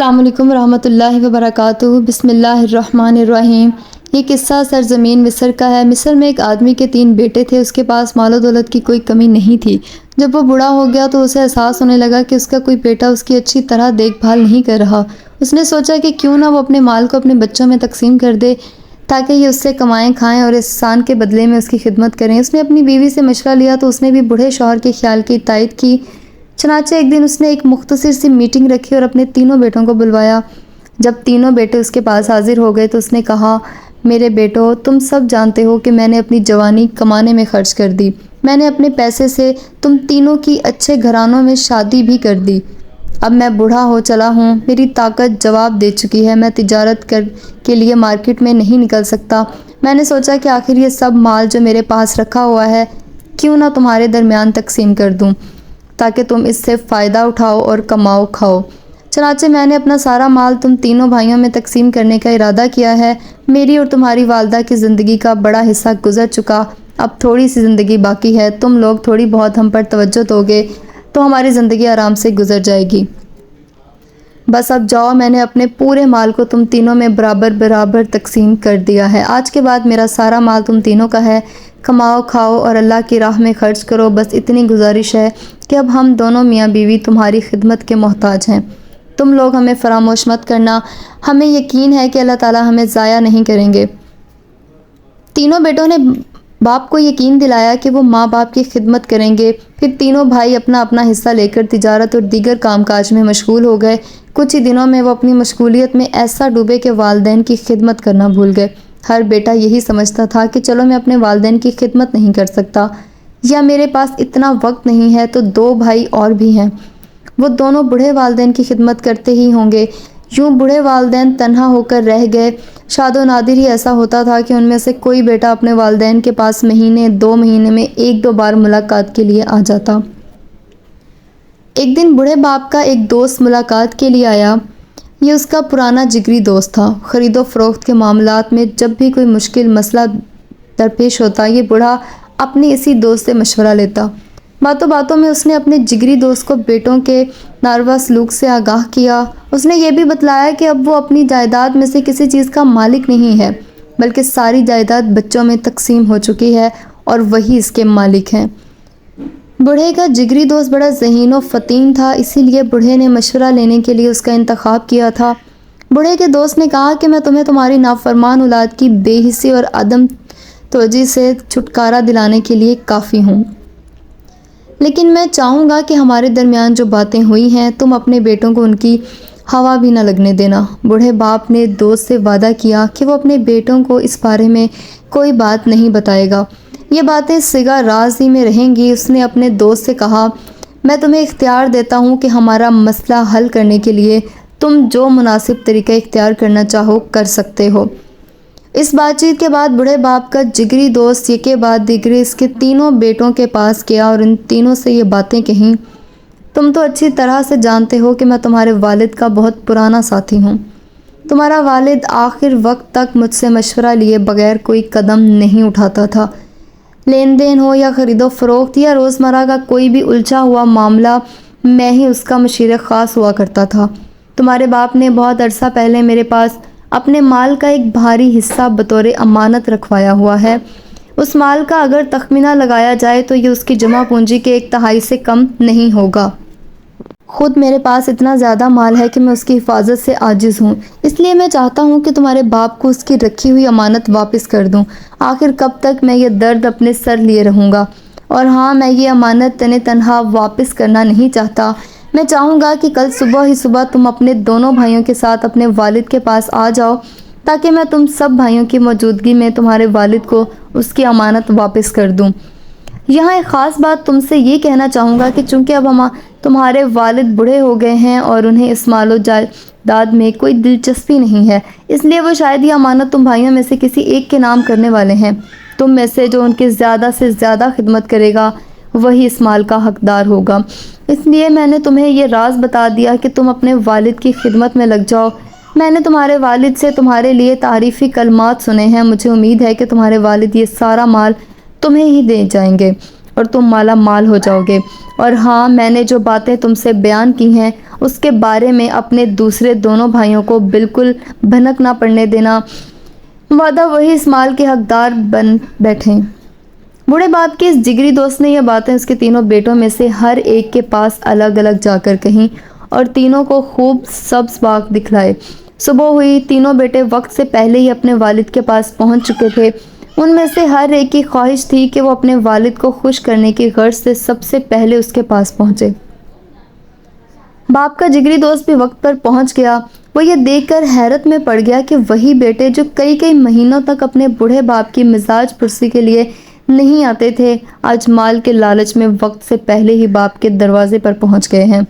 السلام علیکم ورحمۃ اللہ وبرکاتہ۔ بسم اللہ الرحمن الرحیم۔ یہ قصہ سرزمین مصر کا ہے۔ مصر میں ایک آدمی کے 3 بیٹے تھے۔ اس کے پاس مال و دولت کی کوئی کمی نہیں تھی۔ جب وہ بوڑھا ہو گیا تو اسے احساس ہونے لگا کہ اس کا کوئی بیٹا اس کی اچھی طرح دیکھ بھال نہیں کر رہا۔ اس نے سوچا کہ کیوں نہ وہ اپنے مال کو اپنے بچوں میں تقسیم کر دے تاکہ یہ اس سے کمائیں کھائیں اور احسان کے بدلے میں اس کی خدمت کریں۔ اس نے اپنی بیوی سے مشورہ لیا تو اس نے بھی بوڑھے شوہر کے خیال کی تائید کی۔ چنانچہ ایک دن اس نے ایک مختصر سی میٹنگ رکھی اور اپنے 3 بیٹوں کو بلوایا۔ جب 3 بیٹے اس کے پاس حاضر ہو گئے تو اس نے کہا، میرے بیٹو، تم سب جانتے ہو کہ میں نے اپنی جوانی کمانے میں خرچ کر دی۔ میں نے اپنے پیسے سے تم تینوں کی اچھے گھرانوں میں شادی بھی کر دی۔ اب میں بوڑھا ہو چلا ہوں، میری طاقت جواب دے چکی ہے، میں تجارت کے لیے مارکیٹ میں نہیں نکل سکتا۔ میں نے سوچا کہ آخر یہ سب مال جو میرے پاس رکھا ہوا ہے کیوں نہ تمہارے درمیان تقسیم کر دوں تاکہ تم اس سے فائدہ اٹھاؤ اور کماؤ کھاؤ۔ چنانچہ میں نے اپنا سارا مال تم 3 بھائیوں میں تقسیم کرنے کا ارادہ کیا ہے۔ میری اور تمہاری والدہ کی زندگی کا بڑا حصہ گزر چکا، اب تھوڑی سی زندگی باقی ہے۔ تم لوگ تھوڑی بہت ہم پر توجہ دو گے تو ہماری زندگی آرام سے گزر جائے گی۔ بس اب جاؤ، میں نے اپنے پورے مال کو تم 3 میں برابر برابر تقسیم کر دیا ہے۔ آج کے بعد میرا سارا مال تم 3 کا ہے، کماؤ کھاؤ اور اللہ کی راہ میں خرچ کرو۔ بس اتنی گزارش ہے کہ اب ہم دونوں میاں بیوی تمہاری خدمت کے محتاج ہیں۔ تم لوگ ہمیں فراموش مت کرنا، ہمیں یقین ہے کہ اللہ تعالیٰ ہمیں ضائع نہیں کریں گے۔ 3 بیٹوں نے باپ کو یقین دلایا کہ وہ ماں باپ کی خدمت کریں گے۔ پھر 3 بھائی اپنا اپنا حصہ لے کر تجارت اور دیگر کام کاج میں مشغول ہو گئے۔ کچھ ہی دنوں میں وہ اپنی مشغولیت میں ایسا ڈوبے کہ والدین کی خدمت کرنا بھول گئے۔ ہر بیٹا یہی سمجھتا تھا کہ چلو میں اپنے والدین کی خدمت نہیں کر سکتا، یا میرے پاس اتنا وقت نہیں ہے، تو 2 بھائی اور بھی ہیں، وہ دونوں بوڑھے والدین کی خدمت کرتے ہی ہوں گے۔ یوں بوڑھے والدین تنہا ہو کر رہ گئے۔ شاد و نادر ہی ایسا ہوتا تھا کہ ان میں سے کوئی بیٹا اپنے والدین کے پاس مہینے 2 مہینے میں 1-2 بار ملاقات کے لیے آ جاتا۔ ایک دن بوڑھے باپ کا ایک دوست ملاقات کے لیے آیا۔ یہ اس کا پرانا جگری دوست تھا۔ خرید و فروخت کے معاملات میں جب بھی کوئی مشکل مسئلہ درپیش ہوتا، یہ بوڑھا اپنے اسی دوست سے مشورہ لیتا۔ باتوں باتوں میں اس نے اپنے جگری دوست کو بیٹوں کے ناروا سلوک سے آگاہ کیا۔ اس نے یہ بھی بتلایا کہ اب وہ اپنی جائیداد میں سے کسی چیز کا مالک نہیں ہے، بلکہ ساری جائیداد بچوں میں تقسیم ہو چکی ہے اور وہی اس کے مالک ہیں۔ بوڑھے کا جگری دوست بڑا ذہین و فطن تھا، اسی لیے بوڑھے نے مشورہ لینے کے لیے اس کا انتخاب کیا تھا۔ بوڑھے کے دوست نے کہا کہ میں تمہیں تمہاری نافرمان اولاد کی بے حسی اور عدم توجہی سے چھٹکارا دلانے کے لیے کافی ہوں، لیکن میں چاہوں گا کہ ہمارے درمیان جو باتیں ہوئی ہیں تم اپنے بیٹوں کو ان کی ہوا بھی نہ لگنے دینا۔ بوڑھے باپ نے دوست سے وعدہ کیا کہ وہ اپنے بیٹوں کو اس بارے میں کوئی بات نہیں بتائے گا، یہ باتیں صیغہ راز ہی میں رہیں گی۔ اس نے اپنے دوست سے کہا، میں تمہیں اختیار دیتا ہوں کہ ہمارا مسئلہ حل کرنے کے لیے تم جو مناسب طریقہ اختیار کرنا چاہو کر سکتے ہو۔ اس بات چیت کے بعد بوڑھے باپ کا جگری دوست یکے بعد دیگرے اس کے 3 بیٹوں کے پاس گیا اور ان تینوں سے یہ باتیں کہیں، تم تو اچھی طرح سے جانتے ہو کہ میں تمہارے والد کا بہت پرانا ساتھی ہوں۔ تمہارا والد آخر وقت تک مجھ سے مشورہ لیے بغیر کوئی قدم نہیں اٹھاتا تھا۔ لین دین ہو یا خرید و فروخت یا روزمرہ کا کوئی بھی الجھا ہوا معاملہ، میں ہی اس کا مشیر خاص ہوا کرتا تھا۔ تمہارے باپ نے بہت عرصہ پہلے میرے پاس اپنے مال کا ایک بھاری حصہ بطور امانت رکھوایا ہوا ہے۔ اس مال کا اگر تخمینہ لگایا جائے تو یہ اس کی جمع پونجی کے 1/3 سے کم نہیں ہوگا۔ خود میرے پاس اتنا زیادہ مال ہے کہ میں اس کی حفاظت سے عاجز ہوں، اس لیے میں چاہتا ہوں کہ تمہارے باپ کو اس کی رکھی ہوئی امانت واپس کر دوں۔ آخر کب تک میں یہ درد اپنے سر لیے رہوں گا؟ اور ہاں، میں یہ امانت تنہا واپس کرنا نہیں چاہتا۔ میں چاہوں گا کہ کل صبح ہی صبح تم اپنے دونوں بھائیوں کے ساتھ اپنے والد کے پاس آ جاؤ تاکہ میں تم سب بھائیوں کی موجودگی میں تمہارے والد کو اس کی امانت واپس کر دوں۔ یہاں ایک خاص بات تم سے یہ کہنا چاہوں گا کہ چونکہ اب تمہارے والد بوڑھے ہو گئے ہیں اور انہیں اس مال و جائیداد میں کوئی دلچسپی نہیں ہے، اس لیے وہ شاید یہ امانت تم بھائیوں میں سے کسی ایک کے نام کرنے والے ہیں۔ تم میں سے جو ان کی زیادہ سے زیادہ خدمت کرے گا وہی اس مال کا حقدار ہوگا۔ اس لیے میں نے تمہیں یہ راز بتا دیا کہ تم اپنے والد کی خدمت میں لگ جاؤ۔ میں نے تمہارے والد سے تمہارے لیے تعریفی کلمات سنے ہیں، مجھے امید ہے کہ تمہارے والد یہ سارا مال تمہیں ہی دے جائیں گے۔ اور تم مالا مال ہو جاؤ گے، اور ہاں میں نے جو باتیں تم سے بیان کی ہیں اس کے بارے میں اپنے دوسرے دونوں بھائیوں کو بالکل بھنک نہ پڑنے دینا، وعدہ وہی اس مال کے حقدار بن بیٹھیں۔ بوڑھے باپ کے اس جگری دوست نے یہ باتیں اس کے تینوں بیٹوں میں سے ہر ایک کے پاس الگ الگ جا کر کہیں اور تینوں کو خوب سبز باغ دکھلائے۔ صبح ہوئی، تینوں بیٹے وقت سے پہلے ہی اپنے والد کے پاس پہنچ چکے تھے۔ ان میں سے ہر ایک کی خواہش تھی کہ وہ اپنے والد کو خوش کرنے کی غرض سے سب سے پہلے اس کے پاس پہنچے۔ باپ کا جگری دوست بھی وقت پر پہنچ گیا۔ وہ یہ دیکھ کر حیرت میں پڑ گیا کہ وہی بیٹے جو کئی مہینوں تک اپنے بوڑھے باپ کی مزاج پرسی کے لیے نہیں آتے تھے، آج مال کے لالچ میں وقت سے پہلے ہی باپ کے دروازے پر پہنچ گئے ہیں۔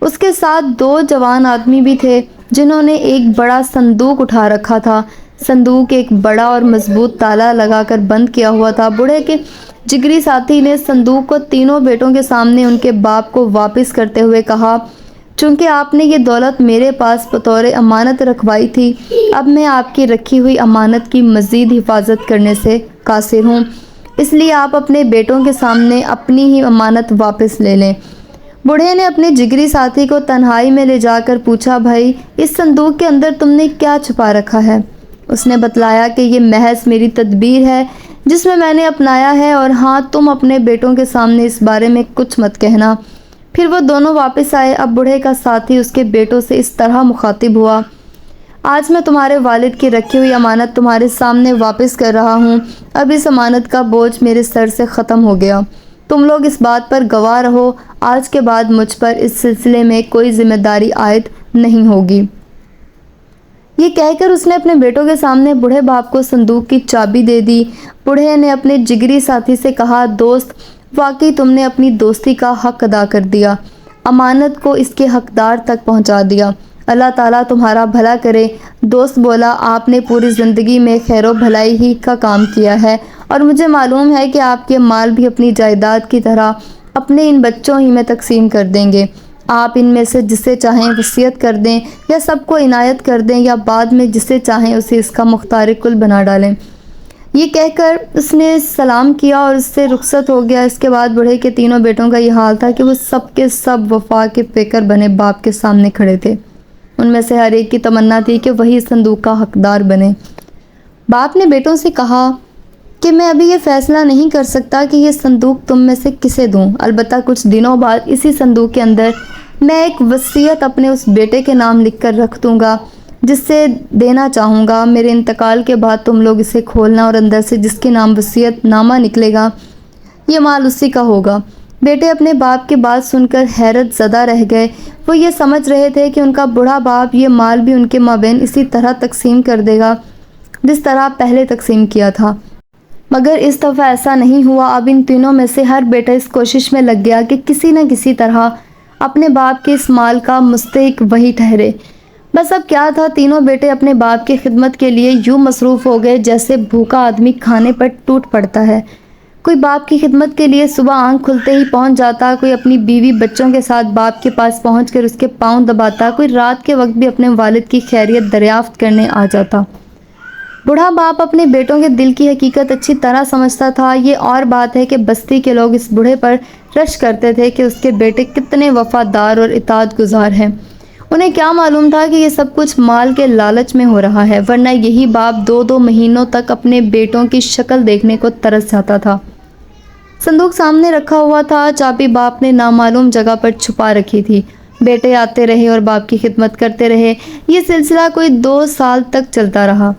اس کے ساتھ 2 جوان آدمی بھی تھے جنہوں نے ایک بڑا صندوق اٹھا رکھا تھا۔ صندوق ایک بڑا اور مضبوط تالا لگا کر بند کیا ہوا تھا۔ بوڑھے کے جگری ساتھی نے صندوق کو تینوں بیٹوں کے سامنے ان کے باپ کو واپس کرتے ہوئے کہا، چونکہ آپ نے یہ دولت میرے پاس بطور امانت رکھوائی تھی، اب میں آپ کی رکھی ہوئی امانت کی مزید حفاظت کرنے سے قاصر ہوں، اس لیے آپ اپنے بیٹوں کے سامنے اپنی ہی امانت واپس لے لیں۔ بوڑھے نے اپنے جگری ساتھی کو تنہائی میں لے جا کر پوچھا، بھائی اس صندوق کے اندر تم نے کیا چھپا رکھا ہے؟ اس نے بتلایا کہ یہ محض میری تدبیر ہے جس میں نے اپنایا ہے، اور ہاں تم اپنے بیٹوں کے سامنے اس بارے میں کچھ مت کہنا۔ پھر وہ دونوں واپس آئے۔ اب بوڑھے کا ساتھی اس کے بیٹوں سے اس طرح مخاطب ہوا، آج میں تمہارے والد کی رکھی ہوئی امانت تمہارے سامنے واپس کر رہا ہوں۔ اب اس امانت کا بوجھ میرے سر سے ختم ہو گیا، تم لوگ اس بات پر گواہ رہو، آج کے بعد مجھ پر اس سلسلے میں کوئی ذمہ داری عائد نہیں ہوگی۔ یہ کہہ کر اس نے اپنے بیٹوں کے سامنے بوڑھے باپ کو صندوق کی چابی دے دی۔ بوڑھے نے اپنے جگری ساتھی سے کہا، دوست واقعی تم نے اپنی دوستی کا حق ادا کر دیا، امانت کو اس کے حقدار تک پہنچا دیا، اللہ تعالیٰ تمہارا بھلا کرے۔ دوست بولا، آپ نے پوری زندگی میں خیر و بھلائی ہی کا کام کیا ہے، اور مجھے معلوم ہے کہ آپ کے مال بھی اپنی جائیداد کی طرح اپنے ان بچوں ہی میں تقسیم کر دیں گے۔ آپ ان میں سے جسے چاہیں وصیت کر دیں یا سب کو عنایت کر دیں، یا بعد میں جسے چاہیں اسے اس کا مختار کل بنا ڈالیں۔ یہ کہہ کر اس نے سلام کیا اور اس سے رخصت ہو گیا۔ اس کے بعد بوڑھے کے تینوں بیٹوں کا یہ حال تھا کہ وہ سب کے سب وفا کے پیکر بنے باپ کے سامنے کھڑے تھے۔ ان میں سے ہر ایک کی تمنا تھی کہ وہی صندوق کا حقدار بنے۔ باپ نے بیٹوں سے کہا کہ میں ابھی یہ فیصلہ نہیں کر سکتا کہ یہ صندوق تم میں سے کسے دوں، البتہ کچھ دنوں بعد اسی صندوق کے اندر میں ایک وصیت اپنے اس بیٹے کے نام لکھ کر رکھ دوں گا جس سے دینا چاہوں گا۔ میرے انتقال کے بعد تم لوگ اسے کھولنا اور اندر سے جس کے نام وصیت نامہ نکلے گا یہ مال اسی کا ہوگا۔ بیٹے اپنے باپ کی بات سن کر حیرت زدہ رہ گئے۔ وہ یہ سمجھ رہے تھے کہ ان کا بوڑھا باپ یہ مال بھی ان کے مابین اسی طرح تقسیم کر دے گا جس طرح پہلے تقسیم کیا تھا، مگر اس دفعہ ایسا نہیں ہوا۔ اب ان تینوں میں سے ہر بیٹا اس کوشش میں لگ گیا کہ کسی نہ کسی طرح اپنے باپ کے اس مال کا مستحق وہی ٹھہرے۔ بس اب کیا تھا، تینوں بیٹے اپنے باپ کی خدمت کے لیے یوں مصروف ہو گئے جیسے بھوکا آدمی کھانے پر ٹوٹ پڑتا ہے۔ کوئی باپ کی خدمت کے لیے صبح آنکھ کھلتے ہی پہنچ جاتا، کوئی اپنی بیوی بچوں کے ساتھ باپ کے پاس پہنچ کر اس کے پاؤں دباتا، کوئی رات کے وقت بھی اپنے والد کی خیریت دریافت کرنے آ جاتا۔ بوڑھا باپ اپنے بیٹوں کے دل کی حقیقت اچھی طرح سمجھتا تھا۔ یہ اور بات ہے کہ بستی کے لوگ اس بوڑھے پر رشک کرتے تھے کہ اس کے بیٹے کتنے وفادار اور اطاعت گزار ہیں۔ انہیں کیا معلوم تھا کہ یہ سب کچھ مال کے لالچ میں ہو رہا ہے، ورنہ یہی باپ 2 مہینوں تک اپنے بیٹوں کی شکل دیکھنے کو ترس جاتا تھا۔ صندوق سامنے رکھا ہوا تھا، چابی باپ نے نامعلوم جگہ پر چھپا رکھی تھی۔ بیٹے آتے رہے اور باپ کی خدمت کرتے رہے۔ یہ سلسلہ کوئی 2 سال تک چلتا رہا۔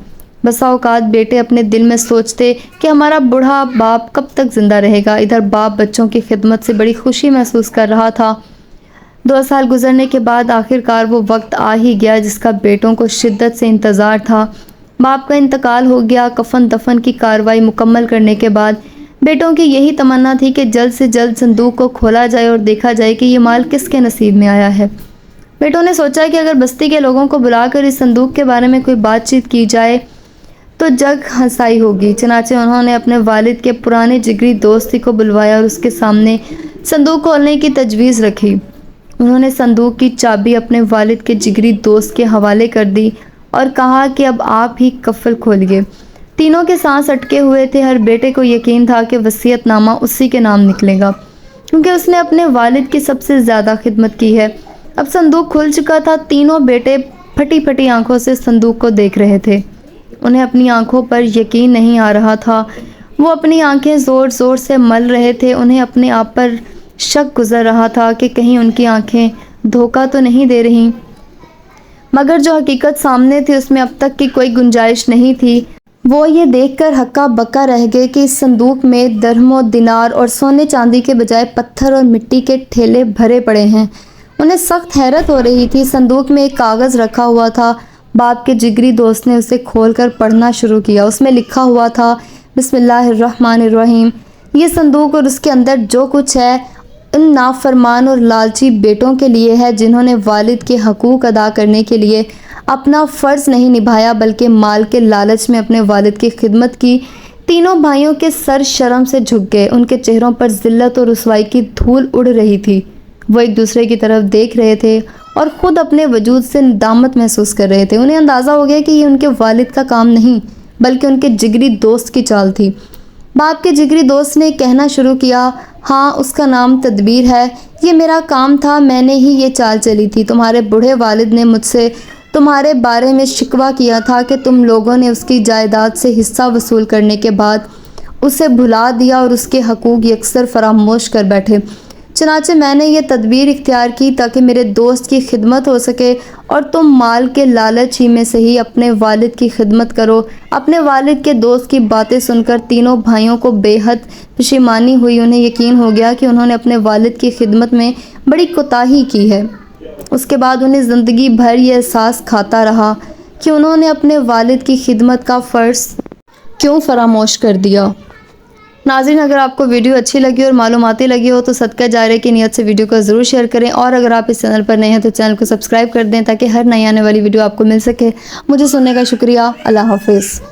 بسا اوقات بیٹے اپنے دل میں سوچتے کہ ہمارا بوڑھا باپ کب تک زندہ رہے گا، ادھر باپ بچوں کی خدمت سے بڑی خوشی محسوس کر رہا تھا۔ 2 سال گزرنے کے بعد آخر کار وہ وقت آ ہی گیا جس کا بیٹوں کو شدت سے انتظار تھا۔ باپ کا انتقال ہو گیا۔ کفن دفن کی کارروائی مکمل کرنے کے بعد بیٹوں کی یہی تمنا تھی کہ جلد سے جلد صندوق کو کھولا جائے اور دیکھا جائے کہ یہ مال کس کے نصیب میں آیا ہے۔ بیٹوں نے سوچا کہ اگر بستی کے لوگوں کو بلا کر اس صندوق کے بارے میں کوئی بات چیت کی جائے تو جگ ہنسائی ہوگی۔ چنانچہ انہوں نے اپنے والد کے پرانے جگری دوست کو بلوایا اور اس کے سامنے صندوق کھولنے کی تجویز رکھی۔ انہوں نے صندوق کی چابی اپنے والد کے جگری دوست کے حوالے کر دی اور کہا کہ اب آپ ہی کفل کھولیے۔ تینوں کے سانس اٹکے ہوئے تھے۔ ہر بیٹے کو یقین تھا کہ وصیت نامہ اسی کے نام نکلے گا، کیونکہ اس نے اپنے والد کی سب سے زیادہ خدمت کی ہے۔ اب صندوق کھل چکا تھا۔ تینوں بیٹے پھٹی پھٹی آنکھوں سے صندوق کو دیکھ رہے تھے۔ انہیں اپنی آنکھوں پر یقین نہیں آ رہا تھا۔ وہ اپنی آنکھیں زور زور سے مل رہے تھے۔ انہیں اپنے آپ پر شک گزر رہا تھا کہ کہیں ان کی آنکھیں دھوکہ تو نہیں دے رہی، مگر جو حقیقت سامنے تھی اس میں اب تک کی کوئی گنجائش نہیں تھی۔ وہ یہ دیکھ کر ہکا بکا رہ گئے کہ اس صندوق میں درہم و دینار اور سونے چاندی کے بجائے پتھر اور مٹی کے ٹھیلے بھرے پڑے ہیں۔ انہیں سخت حیرت ہو رہی تھی۔ صندوق میں ایک کاغذ رکھا ہوا تھا۔ باپ کے جگری دوست نے اسے کھول کر پڑھنا شروع کیا۔ اس میں لکھا ہوا تھا، بسم اللہ الرحمن الرحیم، یہ صندوق اور اس کے اندر جو کچھ ہے ان نافرمان اور لالچی بیٹوں کے لیے ہے جنہوں نے والد کے حقوق ادا کرنے کے لیے اپنا فرض نہیں نبھایا بلکہ مال کے لالچ میں اپنے والد کی خدمت کی۔ تینوں بھائیوں کے سر شرم سے جھک گئے۔ ان کے چہروں پر ذلت اور رسوائی کی دھول اڑ رہی تھی۔ وہ ایک دوسرے کی طرف دیکھ رہے تھے اور خود اپنے وجود سے ندامت محسوس کر رہے تھے۔ انہیں اندازہ ہو گیا کہ یہ ان کے والد کا کام نہیں بلکہ ان کے جگری دوست کی چال تھی۔ باپ کے جگری دوست نے کہنا شروع کیا، ہاں اس کا نام تدبیر ہے، یہ میرا کام تھا، میں نے ہی یہ چال چلی تھی۔ تمہارے بوڑھے والد نے مجھ سے تمہارے بارے میں شکوہ کیا تھا کہ تم لوگوں نے اس کی جائیداد سے حصہ وصول کرنے کے بعد اسے بھلا دیا اور اس کے حقوق یکسر فراموش کر بیٹھے۔ چنانچہ میں نے یہ تدبیر اختیار کی تاکہ میرے دوست کی خدمت ہو سکے اور تم مال کے لالچ ہی میں سے ہی اپنے والد کی خدمت کرو۔ اپنے والد کے دوست کی باتیں سن کر تینوں بھائیوں کو بے حد پشیمانی ہوئی۔ انہیں یقین ہو گیا کہ انہوں نے اپنے والد کی خدمت میں بڑی کوتاہی کی ہے۔ اس کے بعد انہیں زندگی بھر یہ احساس کھاتا رہا کہ انہوں نے اپنے والد کی خدمت کا فرض کیوں فراموش کر دیا۔ ناظرین، اگر آپ کو ویڈیو اچھی لگی اور معلوماتی لگی ہو تو صدقہ جاریہ کی نیت سے ویڈیو کو ضرور شیئر کریں، اور اگر آپ اس چینل پر نئے ہیں تو چینل کو سبسکرائب کر دیں تاکہ ہر نئی آنے والی ویڈیو آپ کو مل سکے۔ مجھے سننے کا شکریہ۔ اللہ حافظ۔